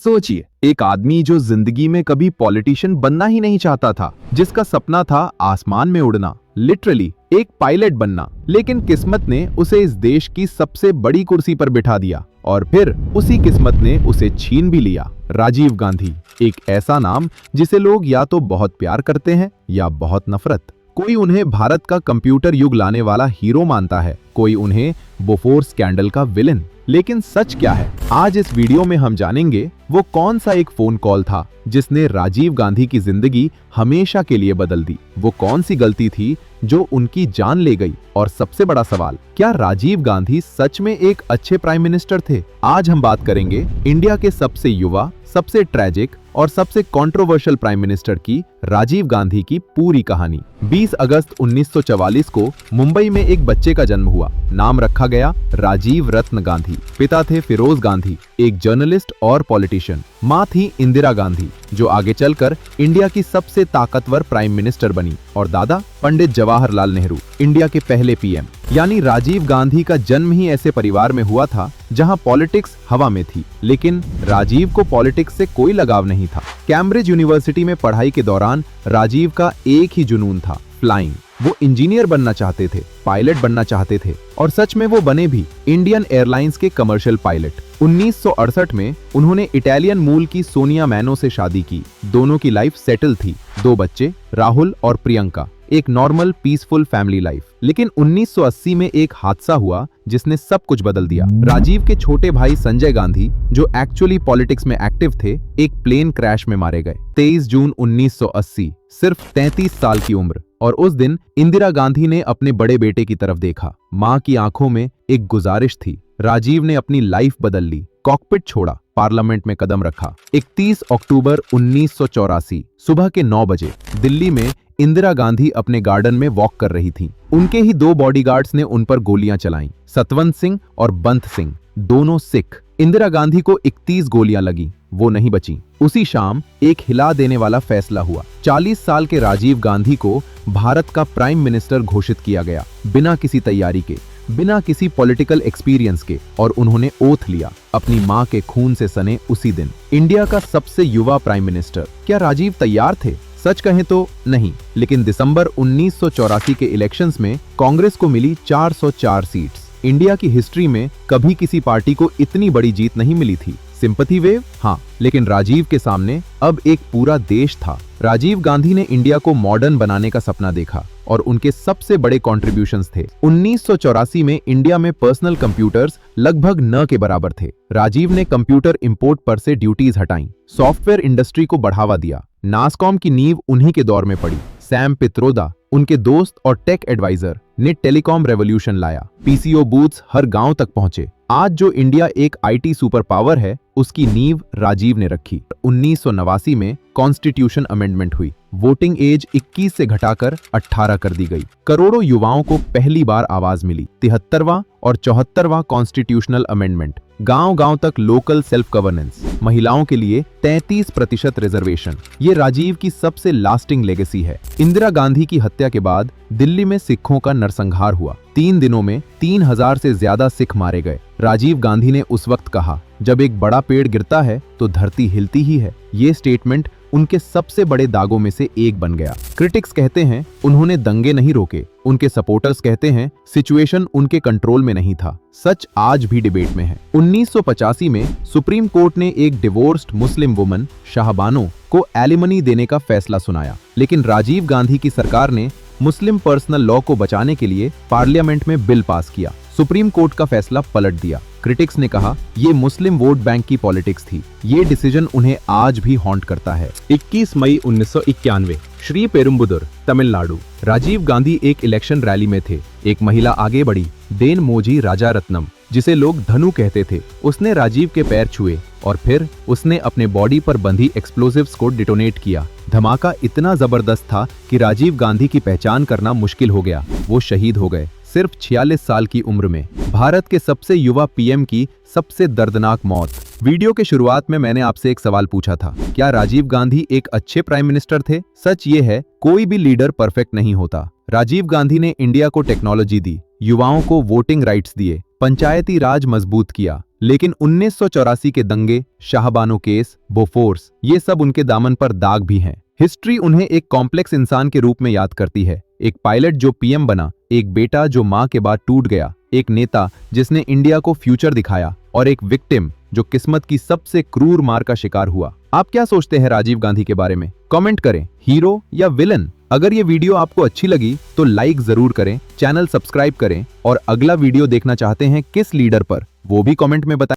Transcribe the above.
सोचिए, एक आदमी जो जिंदगी में कभी पॉलिटिशियन बनना ही नहीं चाहता था, जिसका सपना था आसमान में उड़ना, लिटरली एक पायलट बनना, लेकिन किस्मत ने उसे इस देश की सबसे बड़ी कुर्सी पर बिठा दिया और फिर उसी किस्मत ने उसे छीन भी लिया। राजीव गांधी, एक ऐसा नाम जिसे लोग या तो बहुत प्यार करते हैं या बहुत नफरत। कोई उन्हें भारत का कंप्यूटर युग लाने वाला हीरो मानता है, कोई उन्हें बोफोर स्कैंडल का विलेन। लेकिन सच क्या है? आज इस वीडियो में हम जानेंगे वो कौन सा एक फोन कॉल था जिसने राजीव गांधी की जिंदगी हमेशा के लिए बदल दी। वो कौन सी गलती थी जो उनकी जान ले गई, और सबसे बड़ा सवाल, क्या राजीव गांधी सच में एक अच्छे प्राइम मिनिस्टर थे? आज हम बात करेंगे इंडिया के सबसे युवा, सबसे ट्रेजिक और सबसे कंट्रोवर्शियल प्राइम मिनिस्टर की, राजीव गांधी की पूरी कहानी। 20 अगस्त 1944 को मुंबई में एक बच्चे का जन्म हुआ। नाम रखा गया राजीव रत्न गांधी। पिता थे फिरोज गांधी, एक जर्नलिस्ट और पॉलिटिशियन। मां थी इंदिरा गांधी, जो आगे चलकर इंडिया की सबसे ताकतवर प्राइम मिनिस्टर बनी, और दादा पंडित जवाहरलाल नेहरू, इंडिया के पहले पीएम। यानी राजीव गांधी का जन्म ही ऐसे परिवार में हुआ था जहां पॉलिटिक्स हवा में थी, लेकिन राजीव को पॉलिटिक्स से कोई लगाव नहीं था। कैम्ब्रिज यूनिवर्सिटी में पढ़ाई के दौरान राजीव का एक ही जुनून था, फ्लाइंग। वो इंजीनियर बनना चाहते थे, पायलट बनना चाहते थे, और सच में वो बने भी, इंडियन एयरलाइंस के कमर्शियल पायलट। 1968 में उन्होंने इटालियन मूल की सोनिया मैनो से शादी की। दोनों की लाइफ सेटल थी, 2 बच्चे, राहुल और प्रियंका, एक नॉर्मल पीसफुल फैमिली लाइफ। लेकिन 1980 में एक हादसा हुआ जिसने सब कुछ बदल दिया। राजीव के छोटे भाई संजय गांधी, जो एक्चुअली पॉलिटिक्स में एक्टिव थे, एक प्लेन क्रैश में मारे गए। 23 जून 1980, सिर्फ 33 साल की उम्र। और उस दिन इंदिरा गांधी ने अपने बड़े बेटे की तरफ देखा। मां की आंखों में एक गुजारिश थी। राजीव ने अपनी लाइफ बदल ली, कॉकपिट छोड़ा, पार्लियामेंट में कदम रखा। 31 अक्टूबर 1984 सुबह के 9 बजे दिल्ली में इंदिरा गांधी अपने गार्डन में वॉक कर रही थीं। उनके ही 2 बॉडीगार्ड्स ने उन पर गोलियां चलाईं, सतवंत सिंह और बंत सिंह, दोनों सिख। इंदिरा गांधी को 31 गोलियां लगी, वो नहीं बची। उसी शाम एक हिला देने वाला फैसला हुआ। 40 साल के राजीव गांधी को भारत का प्राइम मिनिस्टर घोषित किया गया, बिना किसी तैयारी के, बिना किसी पॉलिटिकल एक्सपीरियंस के, और उन्होंने ओथ लिया, अपनी मां के खून से सने उसी दिन। इंडिया का सबसे युवा प्राइम मिनिस्टर। क्या राजीव तैयार थे? सच कहें तो नहीं, लेकिन दिसंबर 1984 के इलेक्शंस में कांग्रेस को मिली 404 सीट्स। इंडिया की हिस्ट्री में कभी किसी पार्टी को इतनी बड़ी जीत नहीं मिली थी। सिंपैथी वेव, हाँ, लेकिन राजीव के सामने अब एक पूरा देश था। राजीव गांधी ने इंडिया को मॉडर्न बनाने का सपना देखा, और उनके सबसे बड़े कॉन्ट्रीब्यूशंस थे। 1984 में इंडिया में पर्सनल कंप्यूटर्स लगभग न के बराबर थे। राजीव ने कंप्यूटर इंपोर्ट पर से ड्यूटीज हटाई, सॉफ्टवेयर इंडस्ट्री को बढ़ावा दिया। नासकॉम की नींव उन्हीं के दौर में पड़ी। सैम पित्रोदा, उनके दोस्त और टेक एडवाइजर, ने टेलीकॉम रेवोल्यूशन लाया। पीसीओ बूथ्स हर गांव तक पहुंचे। आज जो इंडिया एक आईटी सुपर पावर है, उसकी नींव राजीव ने रखी। 1989 में कॉन्स्टिट्यूशन अमेंडमेंट हुई। वोटिंग एज 21 से घटाकर 18 कर दी गई। करोड़ों युवाओं को पहली बार आवाज मिली। 73वां और 74वां कॉन्स्टिट्यूशनल अमेंडमेंट, गांव-गांव तक लोकल सेल्फ गवर्नेंस, महिलाओं के लिए 33% रिजर्वेशन। ये राजीव की सबसे लास्टिंग लेगेसी है। इंदिरा गांधी की हत्या के बाद दिल्ली में सिखों का नरसंहार हुआ। 3 दिनों में 3000 से ज्यादा सिख मारे गए। राजीव गांधी ने उस वक्त कहा, जब एक बड़ा पेड़ गिरता है तो धरती हिलती ही है। ये स्टेटमेंट उनके सबसे बड़े दागों में से एक बन गया। क्रिटिक्स कहते हैं उन्होंने दंगे नहीं रोके, उनके सपोर्टर्स कहते हैं सिचुएशन उनके कंट्रोल में नहीं था। सच आज भी डिबेट में है। 1985 में सुप्रीम कोर्ट ने एक डिवोर्स्ड मुस्लिम वुमन शाहबानो को एलिमनी देने का फैसला सुनाया, लेकिन राजीव गांधी की सरकार ने मुस्लिम पर्सनल लॉ को बचाने के लिए पार्लियामेंट में बिल पास किया। सुप्रीम कोर्ट का फैसला पलट दिया। क्रिटिक्स ने कहा ये मुस्लिम वोट बैंक की पॉलिटिक्स थी। ये डिसीजन उन्हें आज भी हॉन्ट करता है। 21 मई 1991 श्री पेरुम्बुदुर, तमिलनाडु। राजीव गांधी एक इलेक्शन रैली में थे। एक महिला आगे बढ़ी, देन मोजी राजारत्नम, जिसे लोग धनु कहते थे। उसने राजीव के पैर छुए और फिर उसने अपने बॉडी पर बंधी एक्सप्लोजिव्स को डिटोनेट किया। धमाका इतना जबरदस्त था कि राजीव गांधी की पहचान करना मुश्किल हो गया। वो शहीद हो गए, सिर्फ 46 साल की उम्र में। भारत के सबसे युवा पीएम की सबसे दर्दनाक मौत। वीडियो के शुरुआत में मैंने आपसे एक सवाल पूछा था, क्या राजीव गांधी एक अच्छे प्राइम मिनिस्टर थे? सच ये है, कोई भी लीडर परफेक्ट नहीं होता। राजीव गांधी ने इंडिया को टेक्नोलॉजी दी, युवाओं को वोटिंग राइट्स दिए, पंचायती राज मजबूत किया, लेकिन 1984 के दंगे, शाहबानो केस, बोफोर्स, ये सब उनके दामन पर दाग भी हैं। हिस्ट्री उन्हें एक कॉम्प्लेक्स इंसान के रूप में याद करती है। एक पायलट जो पीएम बना, एक बेटा जो मां के बाद टूट गया, एक नेता जिसने इंडिया को फ्यूचर दिखाया और एक विक्टिम जो किस्मत की सबसे क्रूर मार का शिकार हुआ। आप क्या सोचते हैं राजीव गांधी के बारे में? कमेंट करें, हीरो या विलन? अगर ये वीडियो आपको अच्छी लगी तो लाइक जरूर करें, चैनल सब्सक्राइब करें और अगला वीडियो देखना चाहते हैं किस लीडर पर, वो भी कमेंट में बताएं।